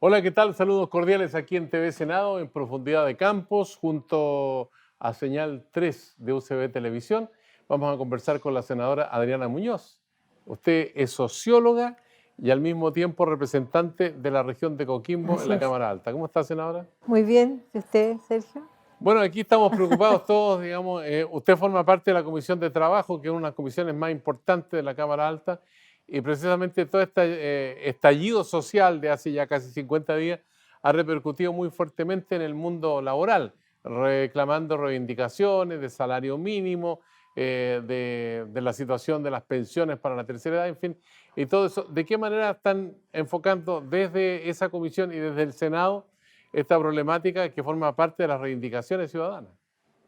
Hola, ¿qué tal? Saludos cordiales aquí en TV Senado, en Profundidad de Campos, junto a Señal 3 de UCB Televisión. Vamos a conversar con la senadora Adriana Muñoz. Usted es socióloga y al mismo tiempo representante de la región de Coquimbo en Así la es. Cámara Alta. ¿Cómo está, senadora? Muy bien. ¿Y usted, Sergio? Bueno, aquí estamos preocupados todos, digamos, usted forma parte de la Comisión de Trabajo, que es una de las comisiones más importantes de la Cámara Alta, y precisamente todo este estallido social de hace ya casi 50 días ha repercutido muy fuertemente en el mundo laboral, reclamando reivindicaciones de salario mínimo, de la situación de las pensiones para la tercera edad, en fin, y todo eso. ¿De qué manera están enfocando desde esa comisión y desde el Senado esta problemática que forma parte de las reivindicaciones ciudadanas?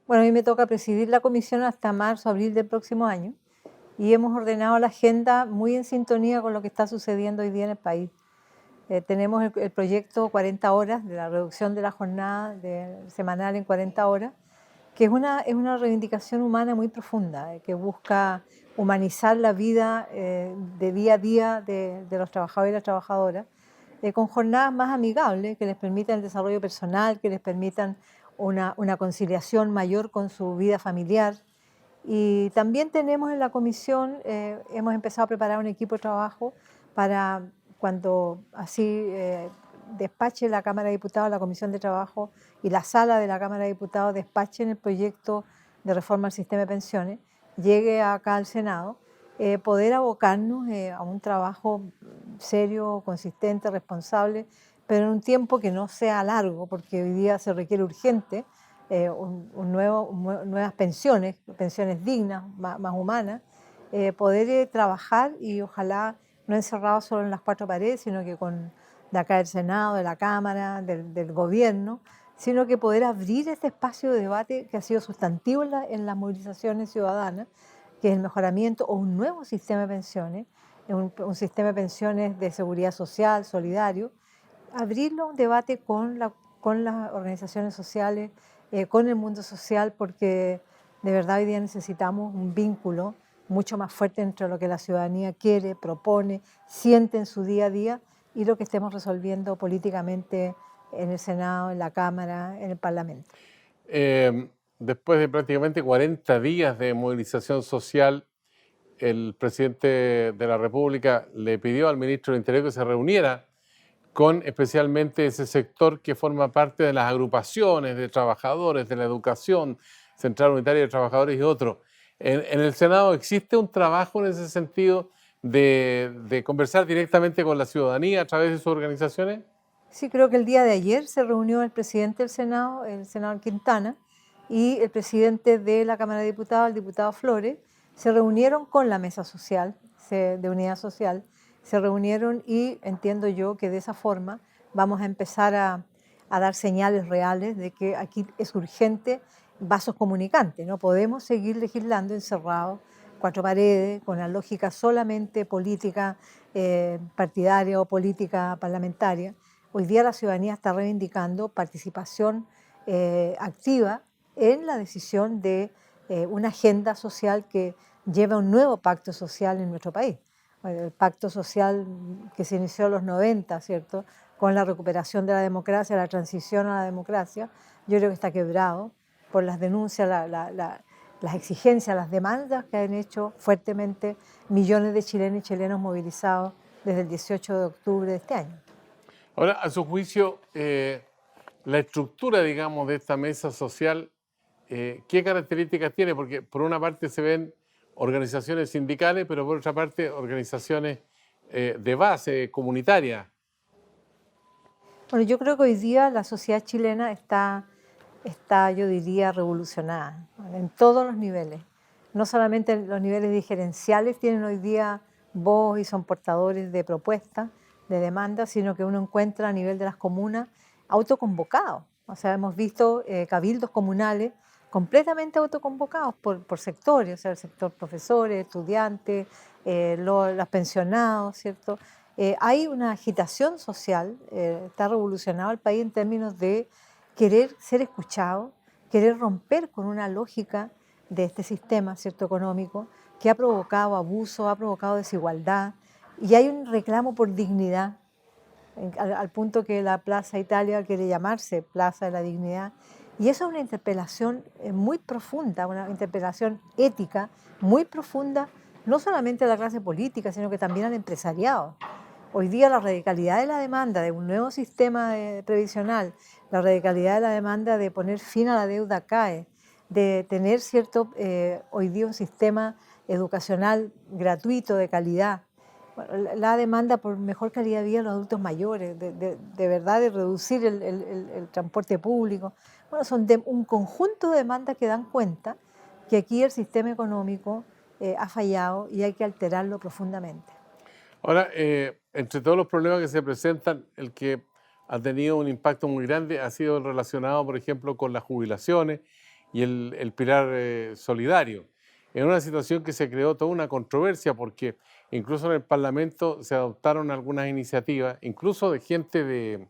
Bueno, a mí me toca presidir la comisión hasta marzo, abril del próximo año y hemos ordenado la agenda muy en sintonía con lo que está sucediendo hoy día en el país. Tenemos el proyecto 40 horas, de la reducción de la jornada semanal en 40 horas, que es una reivindicación humana muy profunda, que busca humanizar la vida de día a día de los trabajadores y las trabajadoras, con jornadas más amigables que les permitan el desarrollo personal, que les permitan una conciliación mayor con su vida familiar. Y también tenemos en la comisión, hemos empezado a preparar un equipo de trabajo para cuando así despache la Cámara de Diputados, la Comisión de Trabajo y la sala de la Cámara de Diputados despachen el proyecto de reforma al sistema de pensiones, llegue acá al Senado, poder abocarnos a un trabajo serio, consistente, responsable, pero en un tiempo que no sea largo, porque hoy día se requiere urgente nuevas pensiones, pensiones dignas, más humanas, poder trabajar y ojalá no encerrados solo en las cuatro paredes, sino que de acá del Senado, de la Cámara, del Gobierno, sino que poder abrir este espacio de debate que ha sido sustantivo en las movilizaciones ciudadanas, que es el mejoramiento o un nuevo sistema de pensiones, un sistema de pensiones de seguridad social, solidario, abrirlo a un debate con las organizaciones sociales, con el mundo social, porque de verdad hoy día necesitamos un vínculo mucho más fuerte entre lo que la ciudadanía quiere, propone, siente en su día a día y lo que estemos resolviendo políticamente en el Senado, en la Cámara, en el Parlamento. Después de prácticamente 40 días de movilización social, el presidente de la República le pidió al ministro del Interior que se reuniera con especialmente ese sector que forma parte de las agrupaciones de trabajadores, de la educación, Central Unitaria de Trabajadores y otros. En el Senado existe un trabajo en ese sentido de conversar directamente con la ciudadanía a través de sus organizaciones. Sí, creo que el día de ayer se reunió el presidente del Senado, el senador Quintana, y el presidente de la Cámara de Diputados, el diputado Flores, se reunieron con la mesa social, de unidad social, se reunieron y entiendo yo que de esa forma vamos a empezar a dar señales reales de que aquí es urgente vasos comunicantes, no podemos seguir legislando encerrados, cuatro paredes, con la lógica solamente política partidaria o política parlamentaria. Hoy día la ciudadanía está reivindicando participación activa en la decisión de una agenda social que lleve a un nuevo pacto social en nuestro país. Bueno, el pacto social que se inició en los 90, ¿cierto? Con la recuperación de la democracia, la transición a la democracia, yo creo que está quebrado por las denuncias, las exigencias, las demandas que han hecho fuertemente millones de chilenos y chilenos movilizados desde el 18 de octubre de este año. Ahora, a su juicio, la estructura, digamos, de esta mesa social, ¿qué características tiene? Porque por una parte se ven organizaciones sindicales, pero por otra parte organizaciones de base comunitaria. Bueno, yo creo que hoy día la sociedad chilena está, yo diría, revolucionada, ¿vale? En todos los niveles. No solamente los niveles digerenciales tienen hoy día voz y son portadores de propuestas, de demandas, sino que uno encuentra a nivel de las comunas autoconvocados. O sea, hemos visto cabildos comunales completamente autoconvocados por sectores, o sea, el sector profesores, estudiantes, los pensionados, ¿cierto? Hay una agitación social, está revolucionado el país en términos de querer ser escuchado, querer romper con una lógica de este sistema, ¿cierto?, económico, que ha provocado abuso, ha provocado desigualdad, y hay un reclamo por dignidad, al punto que la Plaza Italia quiere llamarse Plaza de la Dignidad. Y eso es una interpelación muy profunda, una interpelación ética muy profunda, no solamente a la clase política, sino que también al empresariado. Hoy día la radicalidad de la demanda de un nuevo sistema previsional, la radicalidad de la demanda de poner fin a la deuda CAE, de tener hoy día un sistema educacional gratuito de calidad, bueno, la demanda por mejor calidad de vida de los adultos mayores, de verdad de reducir el transporte público. Bueno, son un conjunto de demandas que dan cuenta que aquí el sistema económico ha fallado y hay que alterarlo profundamente. Ahora, entre todos los problemas que se presentan, el que ha tenido un impacto muy grande ha sido el relacionado, por ejemplo, con las jubilaciones y el pilar solidario. En una situación que se creó toda una controversia porque incluso en el Parlamento se adoptaron algunas iniciativas, incluso de gente de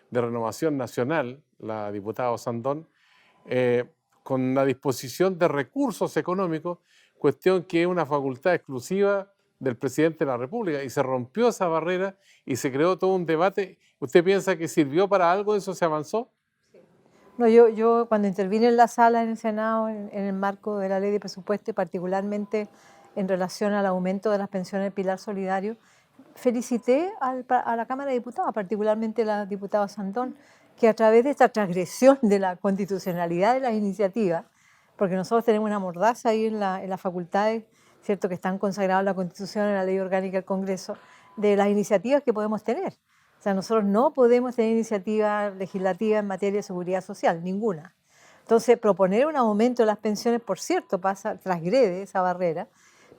Renovación Nacional, la diputada Osandón, eh, con la disposición de recursos económicos, cuestión que es una facultad exclusiva del presidente de la República, y se rompió esa barrera y se creó todo un debate. ¿Usted piensa que sirvió para algo? ¿Eso se avanzó? No, yo cuando intervine en la sala en el Senado en el marco de la ley de presupuesto y particularmente en relación al aumento de las pensiones del pilar solidario, felicité a la Cámara de Diputados, particularmente la diputada Sandón, que a través de esta transgresión de la constitucionalidad de las iniciativas, porque nosotros tenemos una mordaza ahí en las facultades, ¿cierto?, que están consagradas en la Constitución, en la Ley Orgánica del Congreso, de las iniciativas que podemos tener. O sea, nosotros no podemos tener iniciativa legislativa en materia de seguridad social, ninguna. Entonces, proponer un aumento de las pensiones, por cierto, transgrede esa barrera,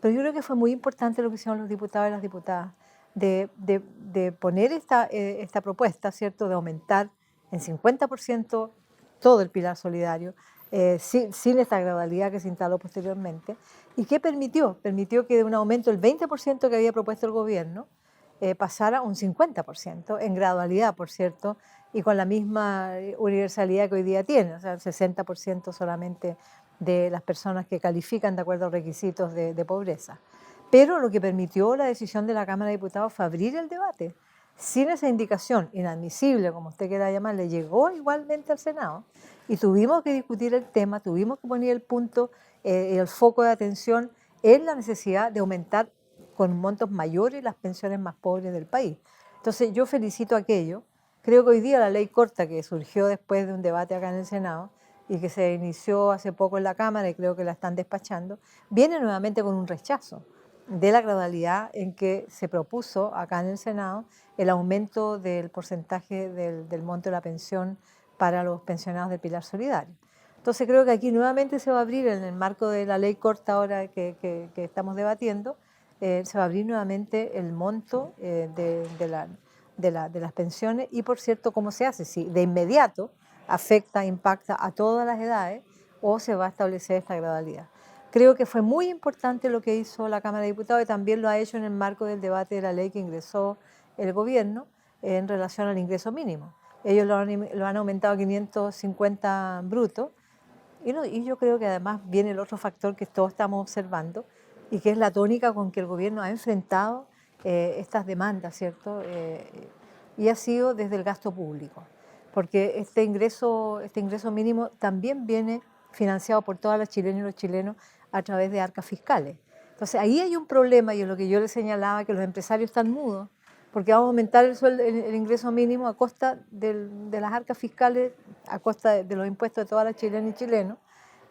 pero yo creo que fue muy importante lo que hicieron los diputados y las diputadas, de poner esta propuesta, ¿cierto?, de aumentar en 50% todo el pilar solidario, sin esta gradualidad que se instaló posteriormente, y que permitió que de un aumento del 20% que había propuesto el gobierno, pasara a un 50%, en gradualidad, por cierto, y con la misma universalidad que hoy día tiene, o sea, el 60% solamente de las personas que califican de acuerdo a requisitos de pobreza. Pero lo que permitió la decisión de la Cámara de Diputados fue abrir el debate. Sin esa indicación, inadmisible, como usted quiera llamarle, llegó igualmente al Senado y tuvimos que discutir el tema, tuvimos que poner el punto, el foco de atención en la necesidad de aumentar con montos mayores las pensiones más pobres del país. Entonces yo felicito aquello. Creo que hoy día la ley corta que surgió después de un debate acá en el Senado y que se inició hace poco en la Cámara y creo que la están despachando, viene nuevamente con un rechazo de la gradualidad en que se propuso acá en el Senado el aumento del porcentaje del monto de la pensión para los pensionados del Pilar Solidario. Entonces creo que aquí nuevamente se va a abrir, en el marco de la ley corta ahora que estamos debatiendo, se va a abrir nuevamente el monto de las pensiones y, por cierto, cómo se hace, si de inmediato afecta, impacta a todas las edades o se va a establecer esta gradualidad. Creo que fue muy importante lo que hizo la Cámara de Diputados y también lo ha hecho en el marco del debate de la ley que ingresó el gobierno en relación al ingreso mínimo. Ellos lo han aumentado a 550 brutos y yo creo que además viene el otro factor que todos estamos observando y que es la tónica con que el gobierno ha enfrentado estas demandas, ¿cierto? Y ha sido desde el gasto público, porque este ingreso mínimo también viene financiado por todas las chilenas y los chilenos a través de arcas fiscales. Entonces ahí hay un problema y es lo que yo les señalaba, que los empresarios están mudos, porque vamos a aumentar el ingreso mínimo a costa de las arcas fiscales, a costa de los impuestos de todas las chilenas y chilenos,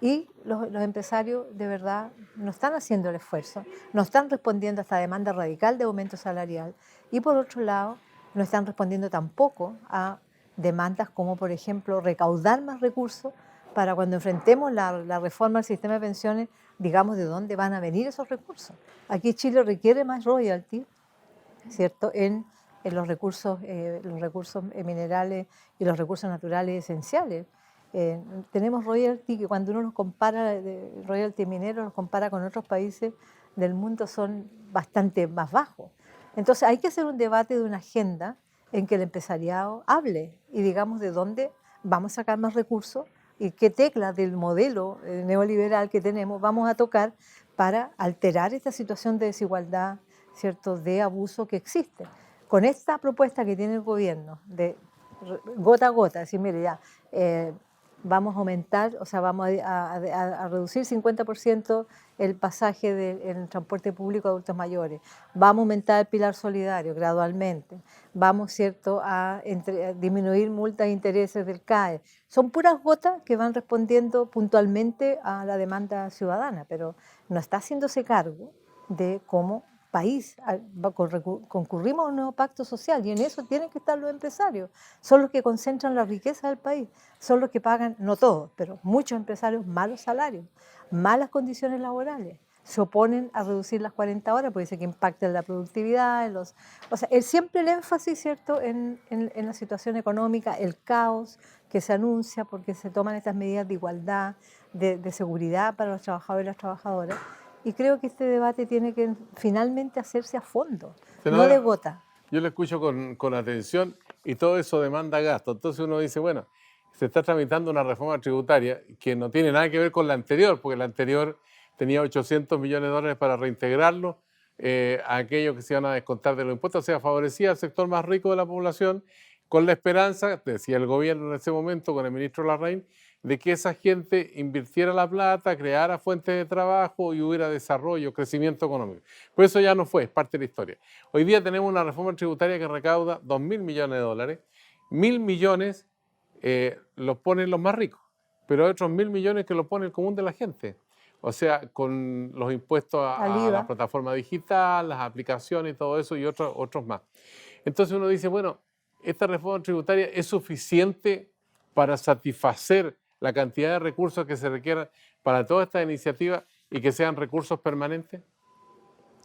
y los empresarios de verdad no están haciendo el esfuerzo, no están respondiendo a esta demanda radical de aumento salarial, y por otro lado no están respondiendo tampoco a demandas como, por ejemplo, recaudar más recursos para cuando enfrentemos la reforma al sistema de pensiones, digamos de dónde van a venir esos recursos. Aquí Chile requiere más royalty, ¿cierto?, en los recursos minerales y los recursos naturales esenciales. Tenemos royalty que cuando uno los compara, royalty minero, los compara con otros países del mundo, son bastante más bajos. Entonces hay que hacer un debate de una agenda en que el empresariado hable y digamos de dónde vamos a sacar más recursos y qué teclas del modelo neoliberal que tenemos vamos a tocar para alterar esta situación de desigualdad, ¿cierto?, de abuso que existe. con esta propuesta que tiene el gobierno de gota a gota, decir, mire, ya, vamos a aumentar, o sea, vamos a reducir 50% el pasaje en el transporte público de adultos mayores, vamos a aumentar el pilar solidario gradualmente, vamos, ¿cierto?, a disminuir multas e intereses del CAE. Son puras gotas que van respondiendo puntualmente a la demanda ciudadana, pero no está haciéndose cargo de cómo país concurrimos a un nuevo pacto social y en eso tienen que estar los empresarios. Son los que concentran la riqueza del país, son los que pagan, no todos, pero muchos empresarios, malos salarios, malas condiciones laborales. Se oponen a reducir las 40 horas porque dice que impacta en la productividad, o sea, siempre el énfasis, ¿cierto?, en la situación económica, el caos que se anuncia porque se toman estas medidas de igualdad, de seguridad para los trabajadores y las trabajadoras. Y creo que este debate tiene que finalmente hacerse a fondo, no de gota. Yo lo escucho con atención y todo eso demanda gasto. Entonces uno dice, bueno, se está tramitando una reforma tributaria que no tiene nada que ver con la anterior, porque la anterior tenía 800 millones de dólares para reintegrarlo a aquellos que se iban a descontar de los impuestos. O sea, favorecía al sector más rico de la población con la esperanza, decía el gobierno en ese momento con el ministro Larraín, de que esa gente invirtiera la plata, creara fuentes de trabajo y hubiera desarrollo, crecimiento económico. Pues eso ya no fue, es parte de la historia. Hoy día tenemos una reforma tributaria que recauda 2.000 millones de dólares. 1.000 millones los ponen los más ricos, pero hay otros 1.000 millones que los pone el común de la gente. O sea, con los impuestos a la plataforma digital, las aplicaciones y todo eso y otros más. Entonces uno dice, bueno, ¿esta reforma tributaria es suficiente para satisfacer la cantidad de recursos que se requieran para toda esta iniciativa y que sean recursos permanentes?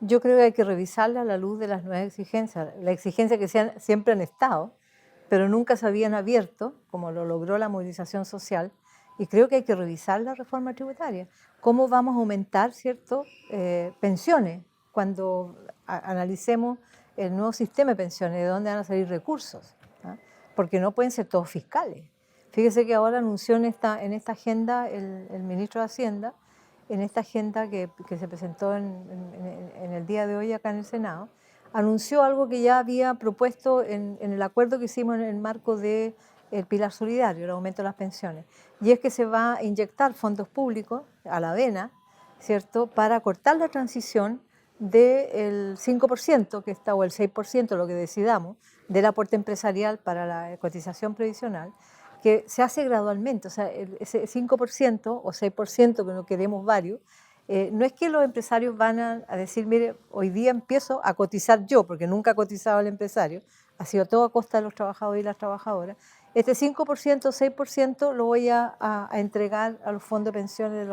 Yo creo que hay que revisarla a la luz de las nuevas exigencias, las exigencias que siempre han estado, pero nunca se habían abierto, como lo logró la movilización social, y creo que hay que revisar la reforma tributaria. ¿Cómo vamos a aumentar, ¿cierto?, pensiones cuando analicemos el nuevo sistema de pensiones, de dónde van a salir recursos? ¿Ah? Porque no pueden ser todos fiscales. Fíjese que ahora anunció en esta agenda el ministro de Hacienda, en esta agenda que se presentó en el día de hoy acá en el Senado, anunció algo que ya había propuesto en el acuerdo que hicimos en el marco del pilar solidario, el aumento de las pensiones, y es que se va a inyectar fondos públicos a la vena, ¿cierto?, para cortar la transición del 5% que está, o el 6%, lo que decidamos, del aporte empresarial para la cotización previsional, que se hace gradualmente, o sea, ese 5% o 6% que no queremos varios, no es que los empresarios van a decir, mire, hoy día empiezo a cotizar yo, porque nunca ha cotizado el empresario, ha sido todo a costa de los trabajadores y las trabajadoras. Este 5% o 6% lo voy a entregar a los fondos de pensiones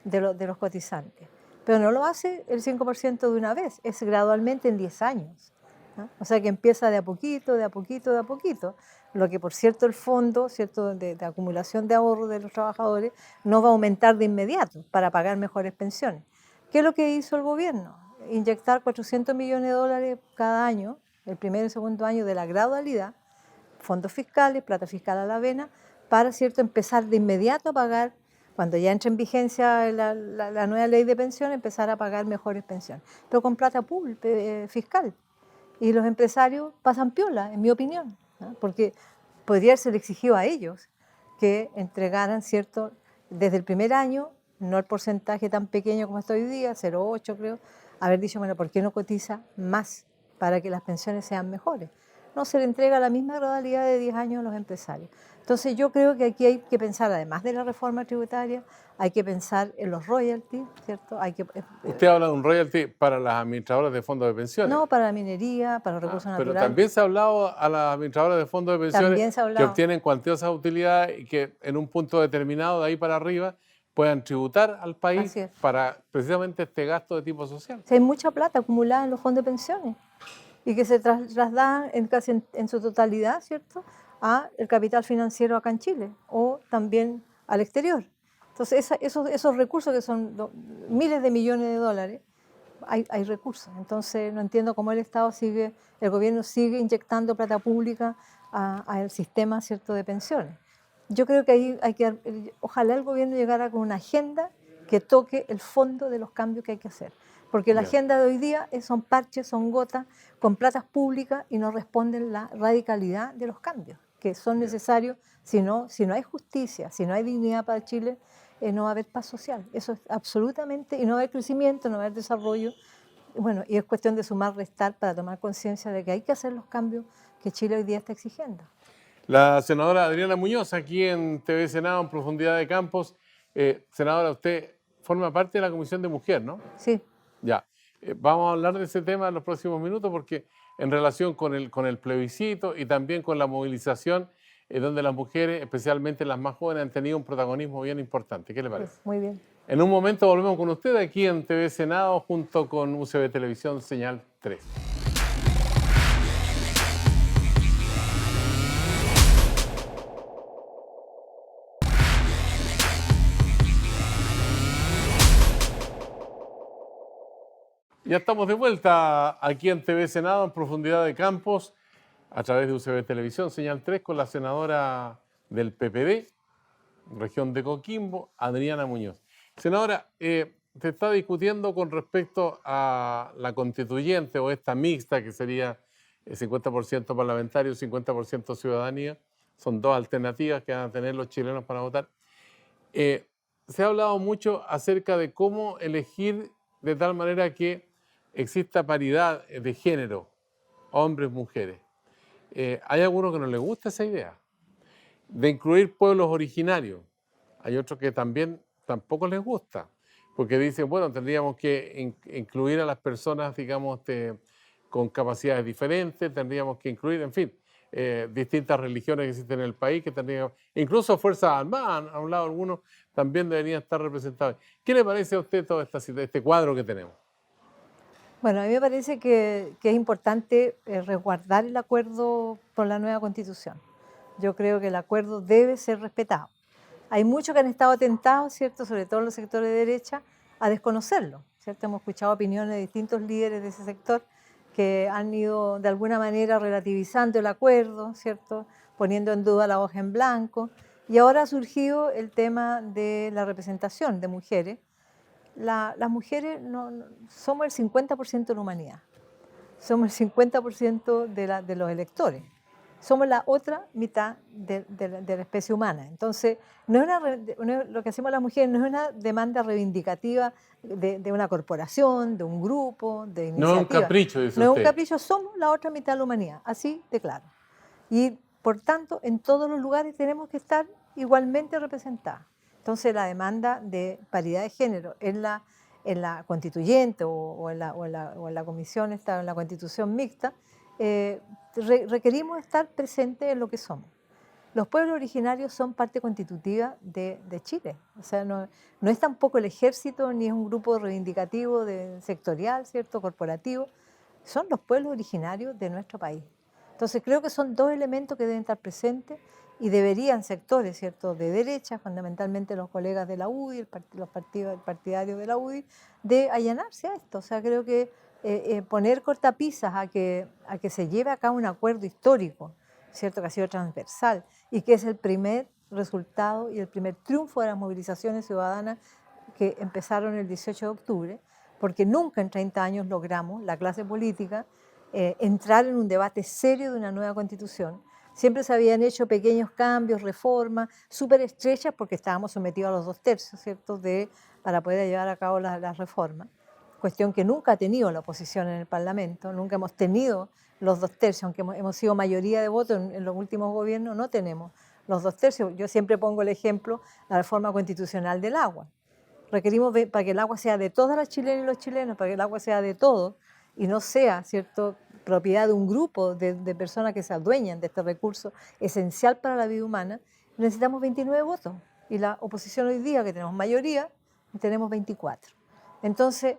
de los cotizantes. Pero no lo hace el 5% de una vez, es gradualmente en 10 años. ¿No? O sea que empieza de a poquito, de a poquito, de a poquito. Lo que, por cierto, el fondo, ¿cierto?, de acumulación de ahorros de los trabajadores no va a aumentar de inmediato para pagar mejores pensiones. ¿Qué es lo que hizo el gobierno? Inyectar 400 millones de dólares cada año, el primer y segundo año de la gradualidad, fondos fiscales, plata fiscal a la vena, para, ¿cierto?, empezar de inmediato a pagar, cuando ya entre en vigencia la nueva ley de pensiones, empezar a pagar mejores pensiones, pero con plata fiscal. Y los empresarios pasan piola, en mi opinión, ¿no? Porque podría ser exigido a ellos que entregaran, ¿cierto?, desde el primer año, no el porcentaje tan pequeño como está hoy día, 0,8 creo, haber dicho, bueno, ¿por qué no cotiza más para que las pensiones sean mejores? No, se le entrega la misma gradualidad de 10 años a los empresarios. Entonces yo creo que aquí hay que pensar, además de la reforma tributaria, hay que pensar en los royalties, ¿cierto? Usted habla de un royalty para las administradoras de fondos de pensiones. No, para la minería, para los recursos naturales. Pero también se ha hablado a las administradoras de fondos de pensiones que obtienen cuantiosas utilidades y que en un punto determinado, de ahí para arriba, puedan tributar al país para precisamente este gasto de tipo social. O sea, hay mucha plata acumulada en los fondos de pensiones y que se traslada casi en su totalidad, ¿cierto?, a el capital financiero acá en Chile o también al exterior. Entonces, esos recursos que son miles de millones de dólares, hay recursos. Entonces, no entiendo cómo el gobierno sigue inyectando plata pública al sistema, ¿cierto?, de pensiones. Yo creo que ahí ojalá el gobierno llegara con una agenda que toque el fondo de los cambios que hay que hacer. porque la Ya. agenda de hoy día son parches, son gotas con platas públicas y no responden la radicalidad de los cambios que son Ya. necesarios. Si no hay justicia, si no hay dignidad para Chile, no va a haber paz social. Eso es absolutamente, y no va a haber crecimiento, no va a haber desarrollo. Bueno, y es cuestión de sumar, restar para tomar conciencia de que hay que hacer los cambios que Chile hoy día está exigiendo. La senadora Adriana Muñoz, aquí en TV Senado, en Profundidad de Campos. Senadora, usted forma parte de la Comisión de Mujer, ¿no? Sí. Ya. Vamos a hablar de ese tema en los próximos minutos porque en relación con el plebiscito y también con la movilización, donde las mujeres, especialmente las más jóvenes, han tenido un protagonismo bien importante. ¿Qué le parece? Muy bien. En un momento volvemos con usted aquí en TV Senado junto con UCB Televisión Señal 3. Ya estamos de vuelta aquí en TV Senado, en Profundidad de Campos, a través de UCB Televisión, Señal 3, con la senadora del PPD, región de Coquimbo, Adriana Muñoz. Senadora, te está discutiendo con respecto a la constituyente o esta mixta, que sería 50% parlamentario, 50% ciudadanía. Son dos alternativas que van a tener los chilenos para votar. Se ha hablado mucho acerca de cómo elegir de tal manera que exista paridad de género, hombres, mujeres. Hay algunos que no les gusta esa idea de incluir pueblos originarios. Hay otros que tampoco les gusta, porque dicen, bueno, tendríamos que incluir a las personas, digamos, con capacidades diferentes, tendríamos que incluir, en fin, distintas religiones que existen en el país, que tendríamos, incluso Fuerzas Armadas, han hablado algunos, también deberían estar representados. ¿Qué le parece a usted todo este cuadro que tenemos? Bueno, a mí me parece que es importante resguardar el acuerdo por la nueva Constitución. Yo creo que el acuerdo debe ser respetado. Hay muchos que han estado tentados, ¿cierto?, sobre todo en los sectores de derecha, a desconocerlo, ¿cierto? Hemos escuchado opiniones de distintos líderes de ese sector que han ido de alguna manera relativizando el acuerdo, ¿cierto?, poniendo en duda la hoja en blanco. Y ahora ha surgido el tema de la representación de mujeres. Las mujeres somos el 50% de la humanidad, somos el 50% de los electores, somos la otra mitad de la especie humana. Entonces, lo que hacemos las mujeres no es una demanda reivindicativa de una corporación, de un grupo, de iniciativa. No es un capricho, dice No es un usted. capricho, somos la otra mitad de la humanidad, así de claro. Y por tanto, en todos los lugares tenemos que estar igualmente representadas. Entonces, la demanda de paridad de género en la constituyente o en la comisión, en la constitución mixta, requerimos estar presentes en lo que somos. Los pueblos originarios son parte constitutiva de Chile. O sea, no es tampoco el ejército ni es un grupo reivindicativo sectorial, ¿cierto?, corporativo. Son los pueblos originarios de nuestro país. Entonces, creo que son dos elementos que deben estar presentes y deberían sectores, ¿cierto?, de derecha, fundamentalmente los colegas de la UDI, los partidarios de la UDI, de allanarse a esto. O sea, creo que poner cortapisas a que se lleve a cabo un acuerdo histórico, ¿cierto?, que ha sido transversal y que es el primer resultado y el primer triunfo de las movilizaciones ciudadanas que empezaron el 18 de octubre, porque nunca en 30 años logramos, la clase política, entrar en un debate serio de una nueva constitución. Siempre se habían hecho pequeños cambios, reformas, súper estrechas, porque estábamos sometidos a los 2/3, ¿cierto?, para poder llevar a cabo las reformas. Cuestión que nunca ha tenido la oposición en el Parlamento, nunca hemos tenido los 2/3, aunque hemos sido mayoría de votos en los últimos gobiernos, no tenemos los 2/3. Yo siempre pongo el ejemplo, la reforma constitucional del agua. Requerimos para que el agua sea de todas las chilenas y los chilenos, para que el agua sea de todos y no sea, ¿cierto?, propiedad de un grupo de personas que se adueñan de este recurso esencial para la vida humana, necesitamos 29 votos. Y la oposición hoy día, que tenemos mayoría, tenemos 24. Entonces,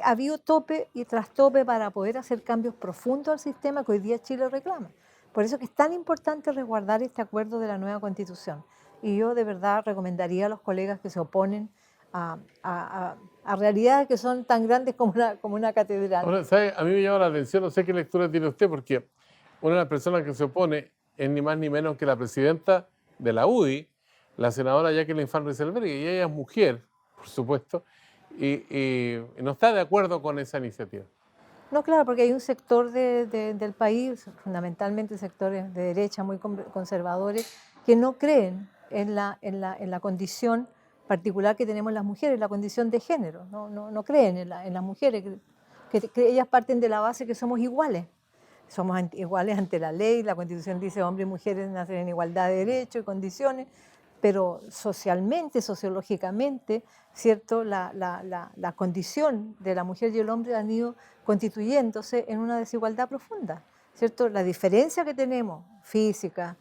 ha habido tope y tras tope para poder hacer cambios profundos al sistema que hoy día Chile reclama. Por eso que es tan importante resguardar este acuerdo de la nueva Constitución. Y yo de verdad recomendaría a los colegas que se oponen a realidades que son tan grandes como una catedral. Ahora, ¿sabe? A mí me llama la atención, no sé qué lectura tiene usted, porque una de las personas que se opone es ni más ni menos que la presidenta de la UDI, la senadora Jacqueline Van Rysselberghe, y ella es mujer, por supuesto, y no está de acuerdo con esa iniciativa. No, claro, porque hay un sector del país, fundamentalmente sectores de derecha muy conservadores, que no creen en la condición particular que tenemos las mujeres, la condición de género. No creen en las mujeres, que ellas parten de la base que somos iguales. Somos iguales ante la ley, la Constitución dice hombres y mujeres nacen en igualdad de derechos y condiciones, pero socialmente, sociológicamente, ¿cierto? La condición de la mujer y el hombre han ido constituyéndose en una desigualdad profunda, ¿cierto? La diferencia que tenemos, física,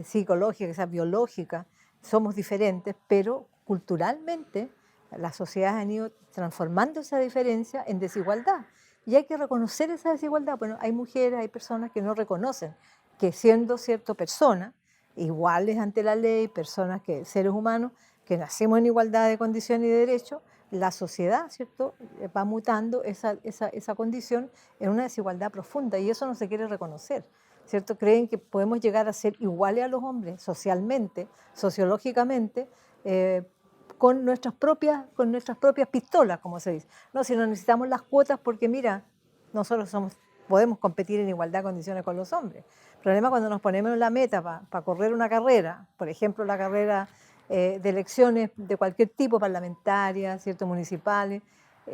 psicológica, quizás biológica, somos diferentes, pero culturalmente las sociedades han ido transformando esa diferencia en desigualdad. Y hay que reconocer esa desigualdad. Bueno, hay mujeres, hay personas que no reconocen que siendo, ¿cierto?, personas, iguales ante la ley, personas que, seres humanos, que nacemos en igualdad de condiciones y de derechos, la sociedad, ¿cierto?, va mutando esa condición en una desigualdad profunda y eso no se quiere reconocer, ¿cierto? Creen que podemos llegar a ser iguales a los hombres socialmente, sociológicamente, con nuestras propias pistolas, como se dice. No, si no necesitamos las cuotas porque, mira, nosotros podemos competir en igualdad de condiciones con los hombres. El problema es cuando nos ponemos en la meta para correr una carrera, por ejemplo, la carrera de elecciones de cualquier tipo, parlamentarias, ¿cierto?, municipales.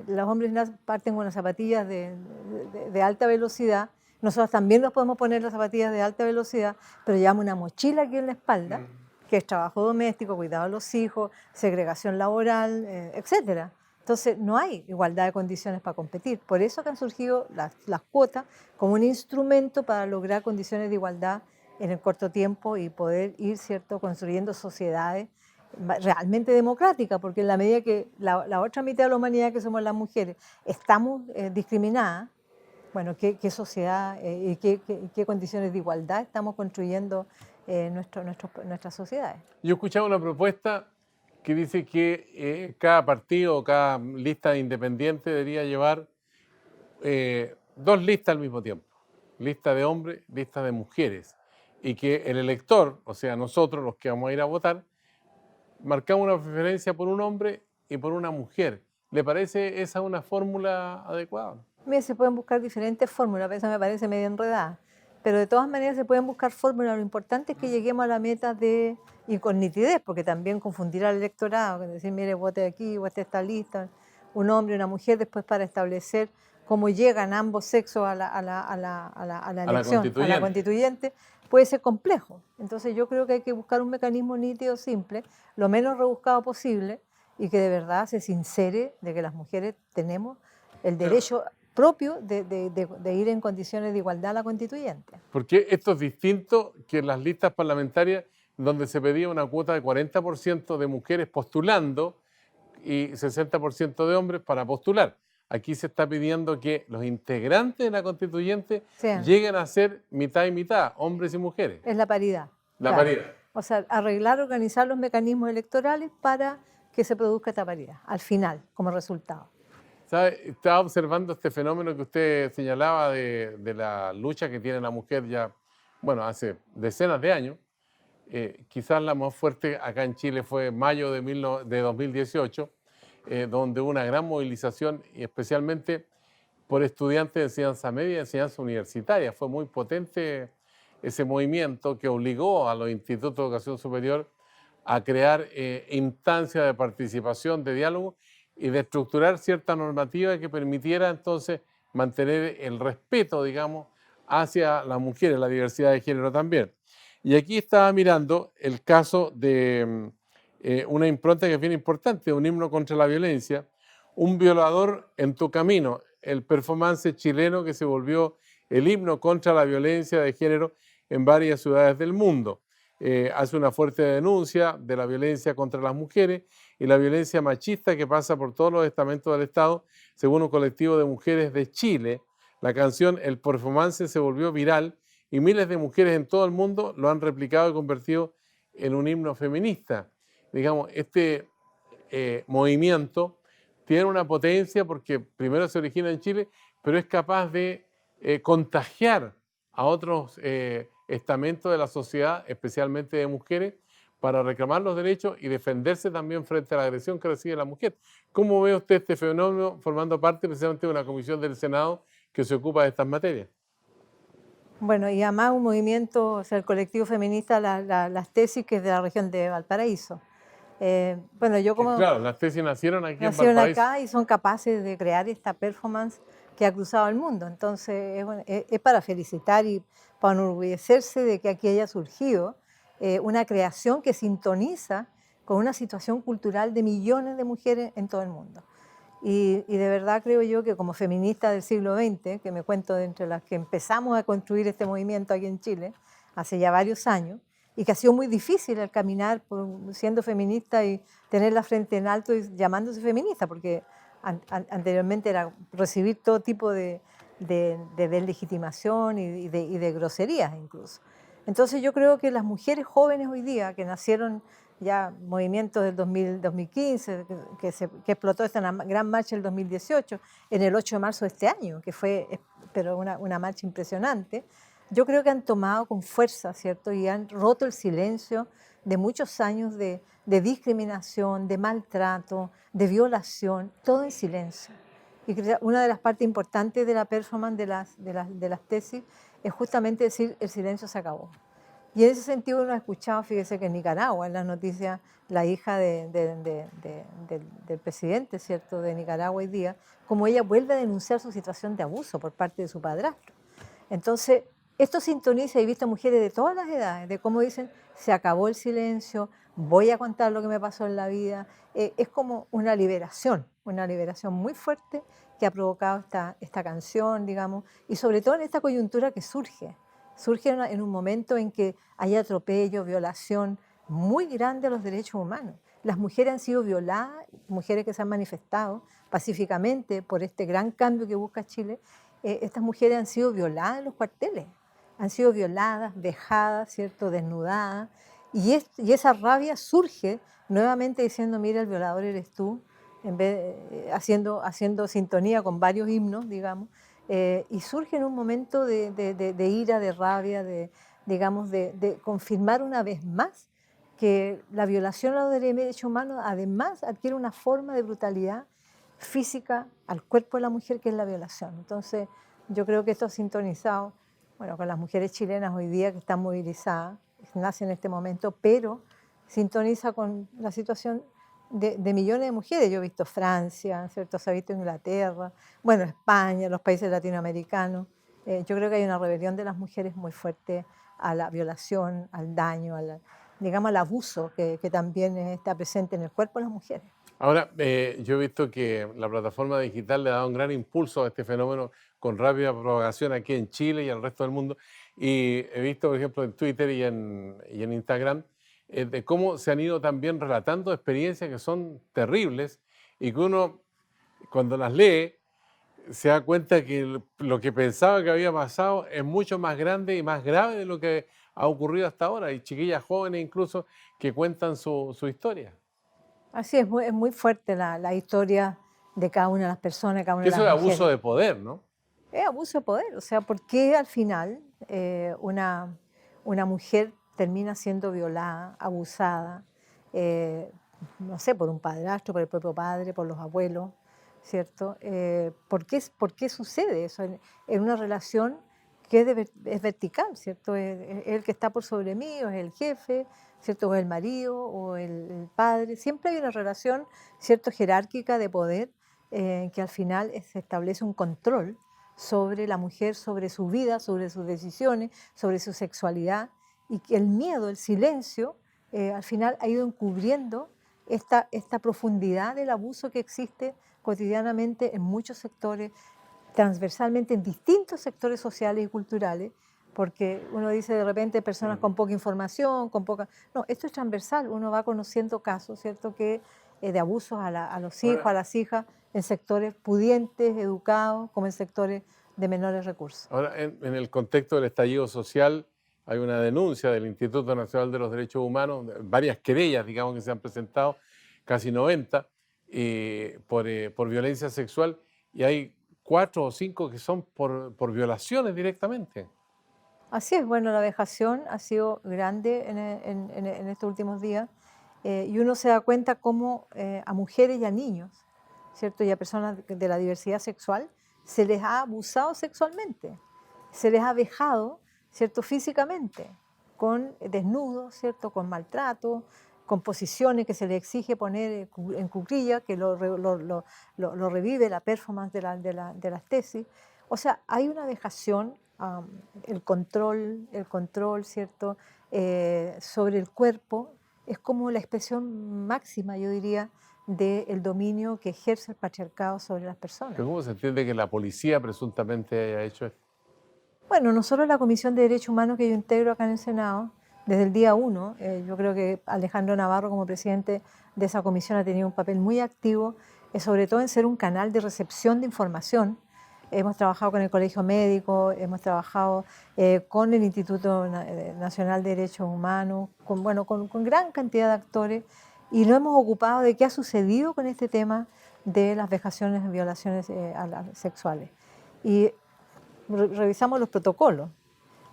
Los hombres parten con unas zapatillas de alta velocidad. Nosotros también nos podemos poner las zapatillas de alta velocidad, pero llevamos una mochila aquí en la espalda, que es trabajo doméstico, cuidado de los hijos, segregación laboral, etcétera. Entonces, no hay igualdad de condiciones para competir. Por eso que han surgido las cuotas como un instrumento para lograr condiciones de igualdad en el corto tiempo y poder ir, ¿cierto?, construyendo sociedades realmente democráticas, porque en la medida que la otra mitad de la humanidad, que somos las mujeres, estamos discriminadas, bueno, ¿qué sociedad y qué condiciones de igualdad estamos construyendo nuestras sociedades? Yo he escuchado una propuesta que dice que cada partido o cada lista independiente debería llevar dos listas al mismo tiempo, lista de hombres, lista de mujeres, y que el elector, o sea, nosotros los que vamos a ir a votar, marcamos una preferencia por un hombre y por una mujer. ¿Le parece esa una fórmula adecuada? Mira, se pueden buscar diferentes fórmulas, esa me parece medio enredada, pero de todas maneras se pueden buscar fórmulas. Lo importante es que lleguemos a la meta y con nitidez, porque también confundir al electorado, decir, mire, vote aquí, vote esta lista, un hombre y una mujer, después para establecer cómo llegan ambos sexos a la elección, a la constituyente, puede ser complejo. Entonces yo creo que hay que buscar un mecanismo nítido, simple, lo menos rebuscado posible, y que de verdad se sincere de que las mujeres tenemos el derecho propio de ir en condiciones de igualdad a la constituyente. Porque esto es distinto que en las listas parlamentarias donde se pedía una cuota de 40% de mujeres postulando y 60% de hombres para postular. Aquí se está pidiendo que los integrantes de la constituyente lleguen a ser mitad y mitad, hombres y mujeres. Es la paridad. La paridad. O sea, arreglar, organizar los mecanismos electorales para que se produzca esta paridad, al final, como resultado. ¿Sabe? Estaba observando este fenómeno que usted señalaba de la lucha que tiene la mujer ya, bueno, hace decenas de años. Quizás la más fuerte acá en Chile fue mayo de 2018, donde hubo una gran movilización, y especialmente por estudiantes de enseñanza media y enseñanza universitaria. Fue muy potente ese movimiento que obligó a los institutos de educación superior a crear instancias de participación, de diálogo y de estructurar cierta normativa que permitiera entonces mantener el respeto, digamos, hacia las mujeres, la diversidad de género también. Y aquí estaba mirando el caso de una impronta que es bien importante, un himno contra la violencia, un violador en tu camino, el performance chileno que se volvió el himno contra la violencia de género en varias ciudades del mundo. Hace una fuerte denuncia de la violencia contra las mujeres y la violencia machista que pasa por todos los estamentos del Estado, según un colectivo de mujeres de Chile. La canción El Performance se volvió viral y miles de mujeres en todo el mundo lo han replicado y convertido en un himno feminista. Digamos, este movimiento tiene una potencia porque primero se origina en Chile, pero es capaz de contagiar a otros estamentos de la sociedad, especialmente de mujeres, para reclamar los derechos y defenderse también frente a la agresión que recibe la mujer. ¿Cómo ve usted este fenómeno formando parte precisamente de una comisión del Senado que se ocupa de estas materias? Bueno, y además un movimiento, o sea, el colectivo feminista Las Tesis, que es de la región de Valparaíso. Bueno, yo Que como claro, las tesis nacieron aquí en nacieron Valparaíso. acá y son capaces de crear esta performance que ha cruzado el mundo. Entonces, es para felicitar y para enorgullecerse de que aquí haya surgido una creación que sintoniza con una situación cultural de millones de mujeres en todo el mundo. Y de verdad creo yo que como feminista del siglo XX, que me cuento de entre las que empezamos a construir este movimiento aquí en Chile, hace ya varios años, y que ha sido muy difícil el caminar siendo feminista y tener la frente en alto y llamándose feminista, porque anteriormente era recibir todo tipo de deslegitimación y de groserías incluso. Entonces yo creo que las mujeres jóvenes hoy día, que nacieron ya movimientos del 2015, que explotó esta gran marcha del 2018, en el 8 de marzo de este año, que fue pero una marcha impresionante, yo creo que han tomado con fuerza, ¿cierto? Y han roto el silencio de muchos años de discriminación, de maltrato, de violación, todo en silencio. Y una de las partes importantes de la performance de las tesis es justamente decir el silencio se acabó. Y en ese sentido uno ha escuchado, fíjese que en Nicaragua, en las noticias, la hija del presidente, ¿cierto?, de Nicaragua hoy día, como ella vuelve a denunciar su situación de abuso por parte de su padrastro. Entonces, esto sintoniza, he visto mujeres de todas las edades, de cómo dicen, se acabó el silencio, voy a contar lo que me pasó en la vida. Es como una liberación muy fuerte que ha provocado esta canción, digamos, y sobre todo en esta coyuntura que surge en un momento en que hay atropello, violación muy grande a los derechos humanos. Las mujeres han sido violadas, mujeres que se han manifestado pacíficamente por este gran cambio que busca Chile. Estas mujeres han sido violadas en los cuarteles, han sido violadas, vejadas, ¿cierto?, desnudadas, y esa rabia surge nuevamente diciendo, mira, el violador eres tú, en vez haciendo sintonía con varios himnos, digamos, y surge en un momento de ira, de rabia, digamos, de confirmar una vez más que la violación a los derechos humanos además adquiere una forma de brutalidad física al cuerpo de la mujer, que es la violación. Entonces, yo creo que esto ha sintonizado, bueno, con las mujeres chilenas hoy día que están movilizadas, nacen en este momento, pero sintoniza con la situación de millones de mujeres. Yo he visto Francia, ¿cierto? Se ha visto Inglaterra, bueno, España, los países latinoamericanos. Yo creo que hay una rebelión de las mujeres muy fuerte a la violación, al daño, digamos, al abuso que también está presente en el cuerpo de las mujeres. Ahora, yo he visto que la plataforma digital le ha dado un gran impulso a este fenómeno con rápida propagación aquí en Chile y al resto del mundo. Y he visto, por ejemplo, en Twitter y en Instagram, de cómo se han ido también relatando experiencias que son terribles y que uno, cuando las lee, se da cuenta que lo que pensaba que había pasado es mucho más grande y más grave de lo que ha ocurrido hasta ahora. Hay chiquillas jóvenes incluso que cuentan su historia. Así es muy fuerte la historia de cada una de las personas, de cada una Que de eso las es abuso mujeres. de poder, ¿no? Es abuso de poder, o sea, ¿por qué al final una mujer termina siendo violada, abusada, eh, no sé, por un padrastro, por el propio padre, por los abuelos, ¿cierto? ¿Por qué sucede eso en una relación que es vertical, ¿cierto? Es el que está por sobre mí, o es el jefe, ¿cierto? O el marido, o el padre. Siempre hay una relación, ¿cierto?, jerárquica de poder, que al final se establece un control sobre la mujer, sobre su vida, sobre sus decisiones, sobre su sexualidad, y que el miedo, el silencio, al final ha ido encubriendo esta profundidad del abuso que existe cotidianamente en muchos sectores, transversalmente en distintos sectores sociales y culturales, porque uno dice de repente personas con poca información, con poca... No, esto es transversal, uno va conociendo casos, ¿cierto?, que de abusos a los hijos, a las hijas, en sectores pudientes, educados, como en sectores de menores recursos. Ahora, en el contexto del estallido social, hay una denuncia del Instituto Nacional de los Derechos Humanos, varias querellas, digamos, que se han presentado, casi 90, por violencia sexual, y hay 4 o 5 que son por violaciones directamente. Así es, bueno, la vejación ha sido grande en estos últimos días y uno se da cuenta cómo a mujeres y a niños, ¿cierto? Y a personas de la diversidad sexual se les ha abusado sexualmente, se les ha vejado, ¿cierto? Físicamente, con desnudos, ¿cierto? Con maltrato, con posiciones que se les exige poner en cuclillas, que lo revive la performance de las tesis. O sea, hay una vejación, el control, ¿cierto? Sobre el cuerpo es como la expresión máxima, yo diría, del dominio que ejerce el patriarcado sobre las personas. ¿Pero cómo se entiende que la policía presuntamente haya hecho esto? Bueno, nosotros la Comisión de Derechos Humanos que yo integro acá en el Senado, desde el día 1, yo creo que Alejandro Navarro como presidente de esa comisión ha tenido un papel muy activo, sobre todo en ser un canal de recepción de información. Hemos trabajado con el Colegio Médico, hemos trabajado con el Instituto Nacional de Derechos Humanos, bueno, con gran cantidad de actores, y nos hemos ocupado de qué ha sucedido con este tema de las vejaciones y violaciones sexuales. Y revisamos los protocolos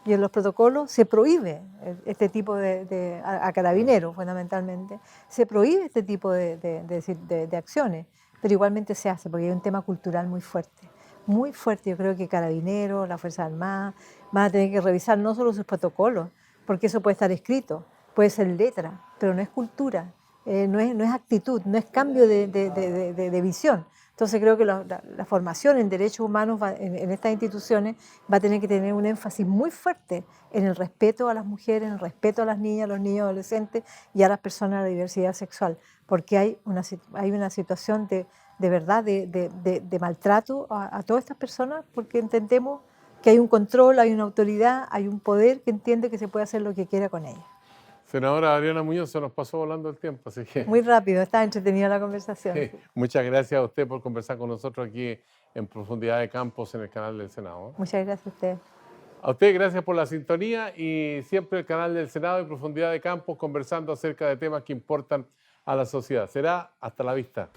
y en los protocolos se prohíbe este tipo a carabineros fundamentalmente, se prohíbe este tipo de acciones, pero igualmente se hace porque hay un tema cultural muy fuerte. Muy fuerte, yo creo que carabineros, las Fuerzas Armadas van a tener que revisar no solo sus protocolos, porque eso puede estar escrito, puede ser letra, pero no es cultura, no es actitud, no es cambio de visión. Entonces creo que la formación en derechos humanos en estas instituciones va a tener que tener un énfasis muy fuerte en el respeto a las mujeres, en el respeto a las niñas, a los niños adolescentes y a las personas de la diversidad sexual, porque hay una situación de verdad de maltrato a todas estas personas, porque entendemos que hay un control, hay una autoridad, hay un poder que entiende que se puede hacer lo que quiera con ellas. Senadora Adriana Muñoz, se nos pasó volando el tiempo, así que Muy rápido, está entretenida la conversación. Sí. Muchas gracias a usted por conversar con nosotros aquí en Profundidad de Campos en el canal del Senado. Muchas gracias a usted. A usted gracias por la sintonía y siempre el canal del Senado y Profundidad de Campos conversando acerca de temas que importan a la sociedad. Será hasta la vista.